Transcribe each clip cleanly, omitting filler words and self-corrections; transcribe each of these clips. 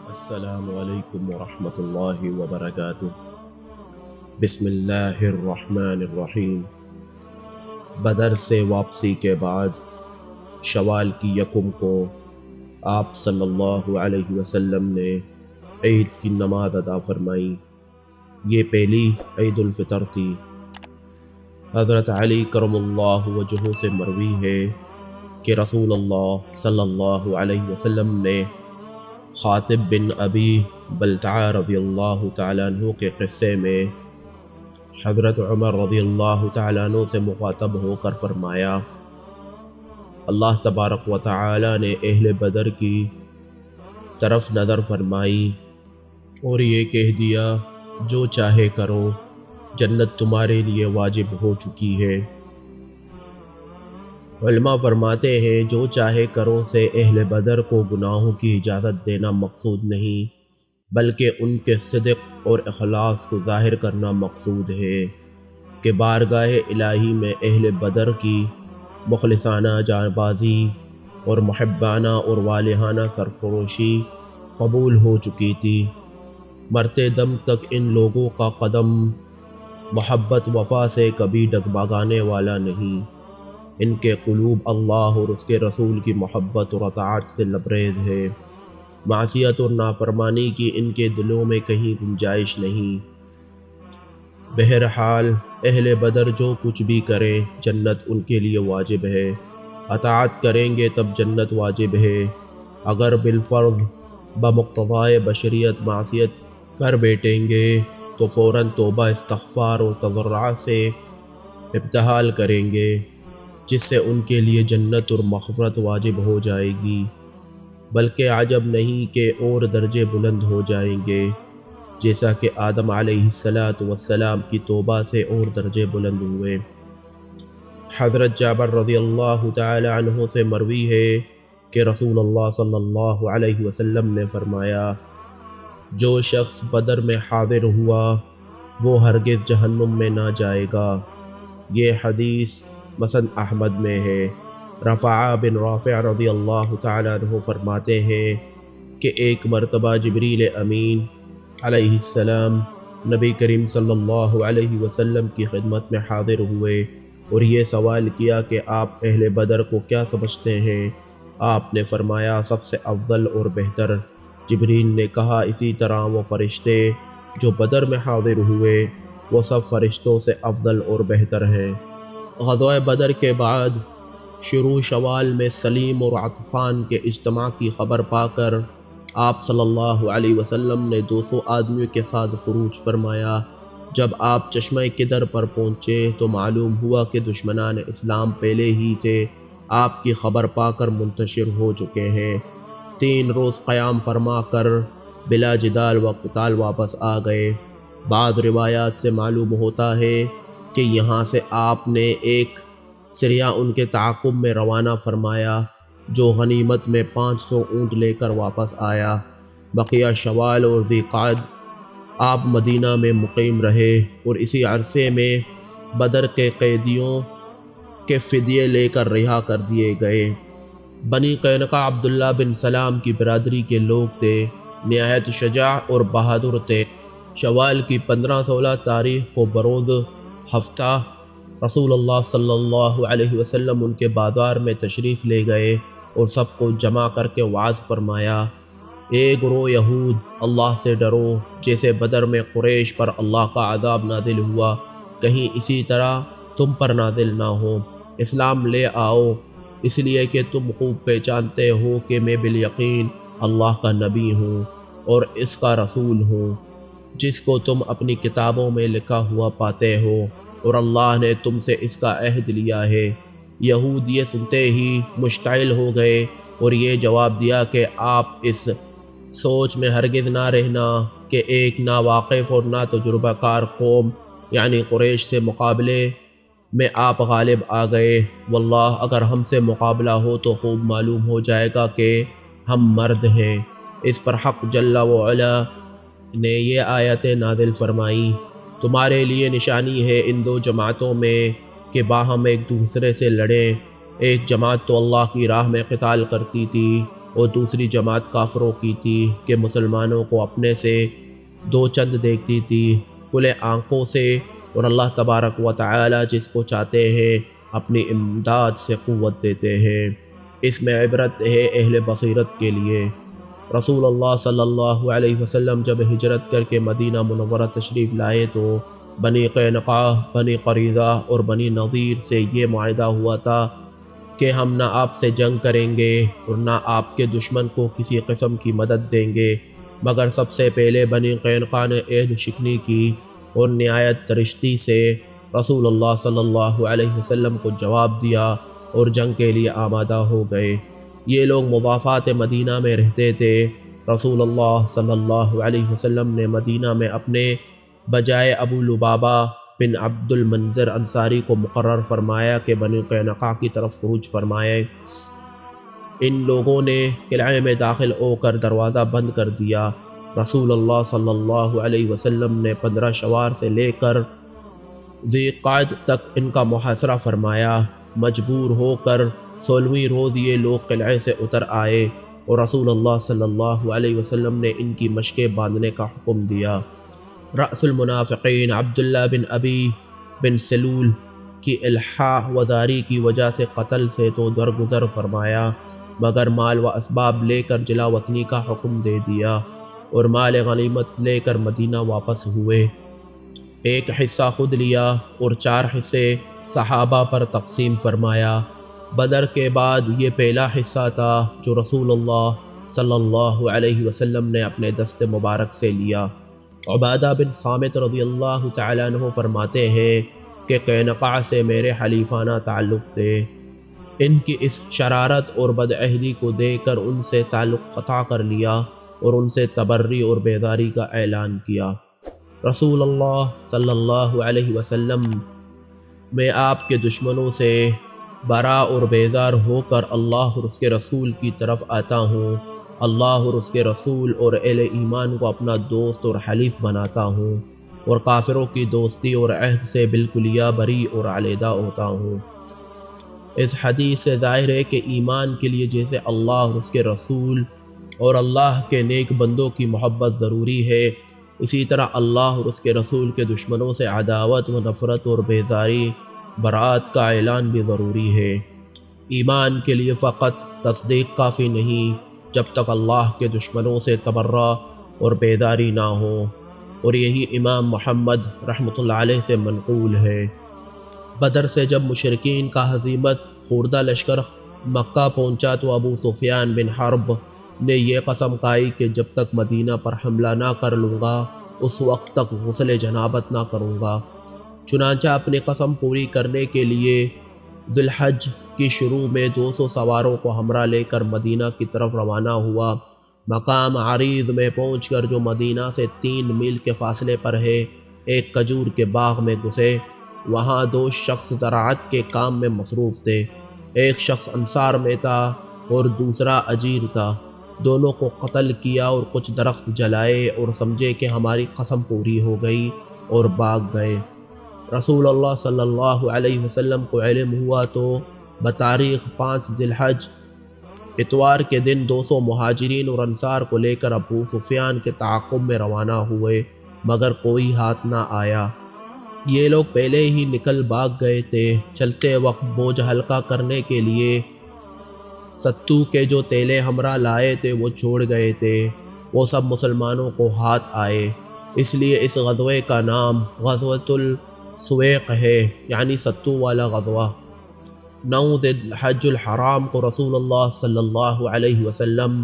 السلام علیکم ورحمۃ اللہ وبرکاتہ۔ بسم اللہ الرحمن الرحیم۔ بدر سے واپسی کے بعد شوال کی یکم کو آپ صلی اللہ علیہ وسلم نے عید کی نماز ادا فرمائی۔ یہ پہلی عید الفطر تھی۔ حضرت علی کرم اللہ وجہہ سے مروی ہے کہ رسول اللہ صلی اللہ علیہ وسلم نے خاطب بن ابی بلتعہ رضی اللہ تعالیٰ عنہ کے قصے میں حضرت عمر رضی اللہ تعالیٰ عنہ سے مخاطب ہو کر فرمایا، اللہ تبارک و تعالیٰ نے اہل بدر کی طرف نظر فرمائی اور یہ کہہ دیا، جو چاہے کرو، جنت تمہارے لیے واجب ہو چکی ہے۔ علماء فرماتے ہیں جو چاہے کرو سے اہل بدر کو گناہوں کی اجازت دینا مقصود نہیں، بلکہ ان کے صدق اور اخلاص کو ظاہر کرنا مقصود ہے کہ بارگاہ الہی میں اہل بدر کی مخلصانہ جان بازی اور محبانہ اور والہانہ سرفروشی قبول ہو چکی تھی۔ مرتے دم تک ان لوگوں کا قدم محبت وفا سے کبھی ڈگمگانے والا نہیں۔ ان کے قلوب اللہ اور اس کے رسول کی محبت اور اطاعت سے لبریز ہے۔ معصیت اور نافرمانی کی ان کے دلوں میں کہیں گنجائش نہیں۔ بہرحال اہل بدر جو کچھ بھی کریں جنت ان کے لیے واجب ہے۔ اطاعت کریں گے تب جنت واجب ہے۔ اگر بالفرض بمقتضائے بشریت معصیت کر بیٹھیں گے تو فوراً توبہ استغفار اور تضرع سے ابتہال کریں گے، جس سے ان کے لیے جنت اور مغفرت واجب ہو جائے گی، بلکہ عجب نہیں کہ اور درجے بلند ہو جائیں گے، جیسا کہ آدم علیہ السلام کی توبہ سے اور درجے بلند ہوئے۔ حضرت جابر رضی اللہ تعالی عنہ سے مروی ہے کہ رسول اللہ صلی اللہ علیہ وسلم نے فرمایا، جو شخص بدر میں حاضر ہوا وہ ہرگز جہنم میں نہ جائے گا۔ یہ حدیث مسند احمد میں ہے۔ رفاعہ بن رافع رضی اللہ تعالیٰ عنہ فرماتے ہیں کہ ایک مرتبہ جبریل امین علیہ السلام نبی کریم صلی اللہ علیہ وسلم کی خدمت میں حاضر ہوئے اور یہ سوال کیا کہ آپ اہل بدر کو کیا سمجھتے ہیں؟ آپ نے فرمایا، سب سے افضل اور بہتر۔ جبریل نے کہا، اسی طرح وہ فرشتے جو بدر میں حاضر ہوئے وہ سب فرشتوں سے افضل اور بہتر ہیں۔ غزوہ بدر کے بعد شروع شوال میں سلیم اور عطفان کے اجتماع کی خبر پا کر آپ صلی اللہ علیہ وسلم نے 200 آدمیوں کے ساتھ خروج فرمایا۔ جب آپ چشمہ قدر پر پہنچے تو معلوم ہوا کہ دشمنان اسلام پہلے ہی سے آپ کی خبر پا کر منتشر ہو چکے ہیں۔ 3 روز قیام فرما کر بلا جدال و قتال واپس آ گئے۔ بعض روایات سے معلوم ہوتا ہے کہ یہاں سے آپ نے ایک سریہ ان کے تعاقب میں روانہ فرمایا جو غنیمت میں 500 اونٹ لے کر واپس آیا۔ بقیہ شوال اور ذی قعد آپ مدینہ میں مقیم رہے اور اسی عرصے میں بدر کے قیدیوں کے فدیے لے کر رہا کر دیے گئے۔ بنی قینقاع عبداللہ بن سلام کی برادری کے لوگ تھے، نہایت شجاع اور بہادر تھے۔ شوال کی 15-16 تاریخ کو بروز ہفتہ رسول اللہ صلی اللہ علیہ وسلم ان کے بازار میں تشریف لے گئے اور سب کو جمع کر کے وعظ فرمایا، اے گروہ یہود، اللہ سے ڈرو، جیسے بدر میں قریش پر اللہ کا عذاب نازل ہوا کہیں اسی طرح تم پر نازل نہ ہو۔ اسلام لے آؤ، اس لیے کہ تم خوب پہچانتے ہو کہ میں بالیقین اللہ کا نبی ہوں اور اس کا رسول ہوں، جس کو تم اپنی کتابوں میں لکھا ہوا پاتے ہو، اور اللہ نے تم سے اس کا عہد لیا ہے۔ یہود یہ سنتے ہی مشتعل ہو گئے اور یہ جواب دیا کہ آپ اس سوچ میں ہرگز نہ رہنا کہ ایک ناواقف اور نا تجربہ کار قوم یعنی قریش سے مقابلے میں آپ غالب آ گئے۔ واللہ اگر ہم سے مقابلہ ہو تو خوب معلوم ہو جائے گا کہ ہم مرد ہیں۔ اس پر حق جل و علا نے یہ آیتیں نازل فرمائیں، تمہارے لیے نشانی ہے ان دو جماعتوں میں کہ باہم ایک دوسرے سے لڑیں۔ ایک جماعت تو اللہ کی راہ میں قتال کرتی تھی اور دوسری جماعت کافروں کی تھی کہ مسلمانوں کو اپنے سے دو چند دیکھتی تھی کھلے آنکھوں سے، اور اللہ تبارک و تعالی جس کو چاہتے ہیں اپنی امداد سے قوت دیتے ہیں۔ اس میں عبرت ہے اہل بصیرت کے لیے۔ رسول اللہ صلی اللہ علیہ وسلم جب ہجرت کر کے مدینہ منورہ تشریف لائے تو بنی قینقاع، بنی قریظہ اور بنی نظیر سے یہ معاہدہ ہوا تھا کہ ہم نہ آپ سے جنگ کریں گے اور نہ آپ کے دشمن کو کسی قسم کی مدد دیں گے، مگر سب سے پہلے بنی قینقاع نے عہد شکنی کی اور نہایت ترشتی سے رسول اللہ صلی اللہ علیہ وسلم کو جواب دیا اور جنگ کے لیے آمادہ ہو گئے۔ یہ لوگ مضافات مدینہ میں رہتے تھے۔ رسول اللہ صلی اللہ علیہ وسلم نے مدینہ میں اپنے بجائے ابو لبابہ بن عبد المنذر انصاری کو مقرر فرمایا کہ بنی قینقاع کی طرف خروج فرمائے۔ ان لوگوں نے قلعے میں داخل ہو کر دروازہ بند کر دیا۔ رسول اللہ صلی اللہ علیہ وسلم نے 15 شوار سے لے کر ذی قعد تک ان کا محاصرہ فرمایا۔ مجبور ہو کر 16ویں روز یہ لوگ قلعے سے اتر آئے اور رسول اللہ صلی اللہ علیہ وسلم نے ان کی مشقیں باندھنے کا حکم دیا۔ رأس المنافقین عبداللہ بن ابی بن سلول کی الحاح وزاری کی وجہ سے قتل سے تو درگزر فرمایا، مگر مال و اسباب لے کر جلا وطنی کا حکم دے دیا اور مال غنیمت لے کر مدینہ واپس ہوئے۔ ایک حصہ خود لیا اور 4 حصے صحابہ پر تقسیم فرمایا۔ بدر کے بعد یہ پہلا حصہ تھا جو رسول اللہ صلی اللہ علیہ وسلم نے اپنے دست مبارک سے لیا۔ عبادہ بن صامت رضی اللہ تعالیٰ عنہ فرماتے ہیں کہ قینقاع سے میرے حلیفانہ تعلق تھے۔ ان کی اس شرارت اور بدعہدی کو دیکھ کر ان سے تعلق قطع کر لیا اور ان سے تبری اور بیداری کا اعلان کیا۔ رسول اللہ صلی اللہ علیہ وسلم میں آپ کے دشمنوں سے برا اور بیزار ہو کر اللہ اور اس کے رسول کی طرف آتا ہوں۔ اللہ اور اس کے رسول اور اہل ایمان کو اپنا دوست اور حلیف بناتا ہوں اور کافروں کی دوستی اور عہد سے بالکلیہ بری اور علیحدہ ہوتا ہوں۔ اس حدیث سے ظاہر ہے کہ ایمان کے لیے جیسے اللہ اور اس کے رسول اور اللہ کے نیک بندوں کی محبت ضروری ہے، اسی طرح اللہ اور اس کے رسول کے دشمنوں سے عداوت و نفرت اور بیزاری برات کا اعلان بھی ضروری ہے۔ ایمان کے لیے فقط تصدیق کافی نہیں جب تک اللہ کے دشمنوں سے تبرہ اور بیداری نہ ہو، اور یہی امام محمد رحمۃ اللہ علیہ سے منقول ہے۔ بدر سے جب مشرکین کا ہزیمت خوردہ لشکر مکہ پہنچا تو ابو سفیان بن حرب نے یہ قسم کھائی کہ جب تک مدینہ پر حملہ نہ کر لوں گا اس وقت تک غسل جنابت نہ کروں گا۔ چنانچہ اپنی قسم پوری کرنے کے لیے ذی الحج کی شروع میں 200 سواروں کو ہمراہ لے کر مدینہ کی طرف روانہ ہوا۔ مقام عریض میں پہنچ کر جو مدینہ سے 3 میل کے فاصلے پر ہے ایک کھجور کے باغ میں گھسے۔ وہاں 2 شخص زراعت کے کام میں مصروف تھے، ایک شخص انصار میں تھا اور دوسرا اجیر تھا۔ دونوں کو قتل کیا اور کچھ درخت جلائے اور سمجھے کہ ہماری قسم پوری ہو گئی اور بھاگ گئے۔ رسول اللہ صلی اللہ علیہ وسلم کو علم ہوا تو بتاریخ 5 ذی الحج اتوار کے دن 200 مہاجرین اور انصار کو لے کر ابو سفیان کے تعاقب میں روانہ ہوئے، مگر کوئی ہاتھ نہ آیا۔ یہ لوگ پہلے ہی نکل بھاگ گئے تھے۔ چلتے وقت بوجھ ہلکا کرنے کے لیے ستو کے جو تیلے ہمراہ لائے تھے وہ چھوڑ گئے تھے، وہ سب مسلمانوں کو ہاتھ آئے، اس لیے اس غزوے کا نام غزوۃ السویق ہے، یعنی ستو والا غزوہ۔ 9 ذی الحج الحرام کو رسول اللہ صلی اللہ علیہ وسلم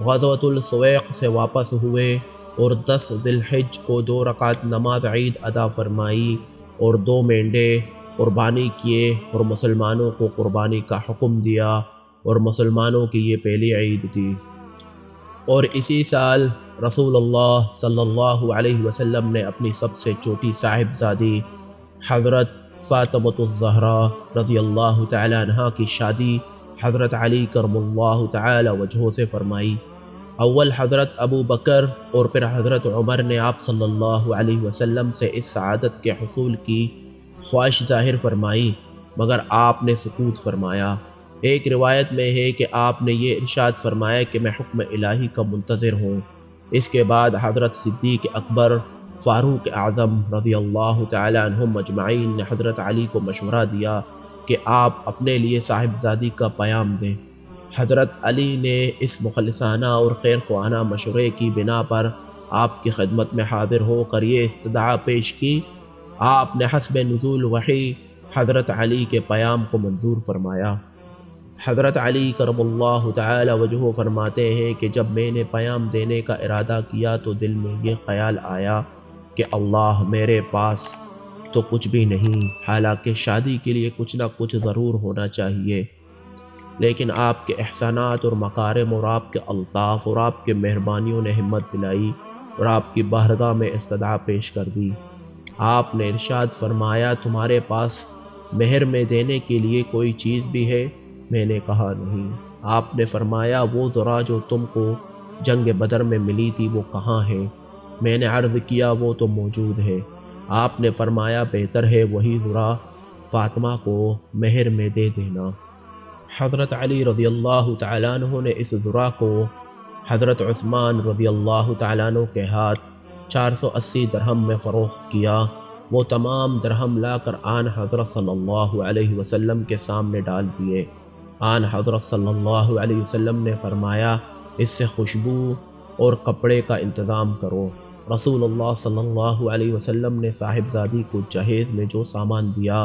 غزوۃ السویق سے واپس ہوئے اور 10 ذی الحج کو 2 رکعت نماز عید ادا فرمائی اور 2 مینڈے قربانی کیے اور مسلمانوں کو قربانی کا حکم دیا، اور مسلمانوں کی یہ پہلی عید تھی۔ اور اسی سال رسول اللہ صلی اللہ علیہ وسلم نے اپنی سب سے چھوٹی صاحبزادی حضرت فاطمۃ الزہرا رضی اللہ تعالی عنہا کی شادی حضرت علی کرم اللہ تعالی وجہہ سے فرمائی۔ اول حضرت ابو بکر اور پھر حضرت عمر نے آپ صلی اللہ علیہ وسلم سے اس سعادت کے حصول کی خواہش ظاہر فرمائی، مگر آپ نے سکوت فرمایا۔ ایک روایت میں ہے کہ آپ نے یہ ارشاد فرمایا کہ میں حکم الہی کا منتظر ہوں۔ اس کے بعد حضرت صدیق اکبر، فاروق اعظم رضی اللہ تعالی عنہم اجمعین نے حضرت علی کو مشورہ دیا کہ آپ اپنے لیے صاحبزادی کا پیام دیں۔ حضرت علی نے اس مخلصانہ اور خیر خواہانہ مشورے کی بنا پر آپ کی خدمت میں حاضر ہو کر یہ استدعا پیش کی۔ آپ نے حسب نزول وحی حضرت علی کے پیام کو منظور فرمایا۔ حضرت علی کرم اللہ تعالی وجہہ فرماتے ہیں کہ جب میں نے پیام دینے کا ارادہ کیا تو دل میں یہ خیال آیا کہ اللہ میرے پاس تو کچھ بھی نہیں، حالانکہ شادی کے لیے کچھ نہ کچھ ضرور ہونا چاہیے، لیکن آپ کے احسانات اور مکارم اور آپ کے الطاف اور آپ کے مہربانیوں نے ہمت دلائی اور آپ کی بارگاہ میں استدعا پیش کر دی۔ آپ نے ارشاد فرمایا تمہارے پاس مہر میں دینے کے لیے کوئی چیز بھی ہے؟ میں نے کہا نہیں۔ آپ نے فرمایا وہ ذرا جو تم کو جنگ بدر میں ملی تھی وہ کہاں ہے؟ میں نے عرض کیا وہ تو موجود ہے۔ آپ نے فرمایا بہتر ہے وہی ذرا فاطمہ کو مہر میں دے دینا۔ حضرت علی رضی اللہ تعالیٰ عنہ نے اس ذرا کو حضرت عثمان رضی اللہ تعالیٰ عنہ کے ہاتھ 480 درہم میں فروخت کیا۔ وہ تمام درہم لا کر آن حضرت صلی اللہ علیہ وسلم کے سامنے ڈال دیے۔ آن حضرت صلی اللہ علیہ وسلم نے فرمایا اس سے خوشبو اور کپڑے کا انتظام کرو۔ رسول اللہ صلی اللہ علیہ وسلم نے صاحبزادی کو جہیز میں جو سامان دیا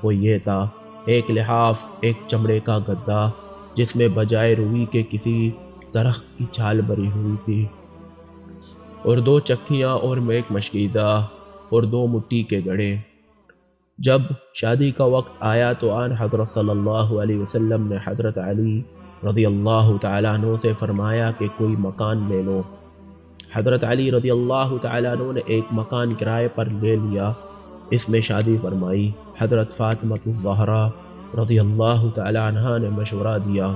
وہ یہ تھا: ایک لحاف، ایک چمڑے کا گدا جس میں بجائے روئی کے کسی درخت کی چھال بری ہوئی تھی، اور 2 چکھیاں اور ایک مشکیزہ اور 2 مٹی کے گڑھے۔ جب شادی کا وقت آیا تو آن حضرت صلی اللہ علیہ وسلم نے حضرت علی رضی اللہ تعالیٰ عنہ سے فرمایا کہ کوئی مکان لے لو۔ حضرت علی رضی اللہ تعالیٰ عنہ نے ایک مکان کرائے پر لے لیا، اس میں شادی فرمائی۔ حضرت فاطمہ الزہرا رضی اللہ تعالیٰ عنہ نے مشورہ دیا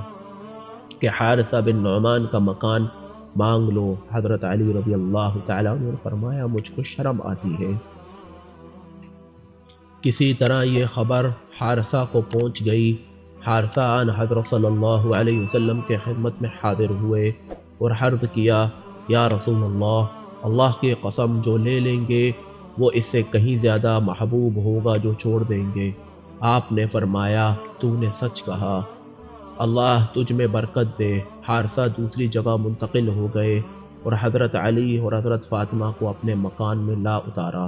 کہ حارثہ بن نعمان کا مکان مانگ لو۔ حضرت علی رضی اللہ تعالیٰ عنہ نے فرمایا مجھ کو شرم آتی ہے۔ کسی طرح یہ خبر حارثہ کو پہنچ گئی۔ حارثہ آن حضرت صلی اللہ علیہ وسلم کے خدمت میں حاضر ہوئے اور عرض کیا یا رسول اللہ کی قسم جو لے لیں گے وہ اس سے کہیں زیادہ محبوب ہوگا جو چھوڑ دیں گے۔ آپ نے فرمایا تو نے سچ کہا، اللہ تجھ میں برکت دے۔ حارثہ دوسری جگہ منتقل ہو گئے اور حضرت علی اور حضرت فاطمہ کو اپنے مکان میں لا اتارا۔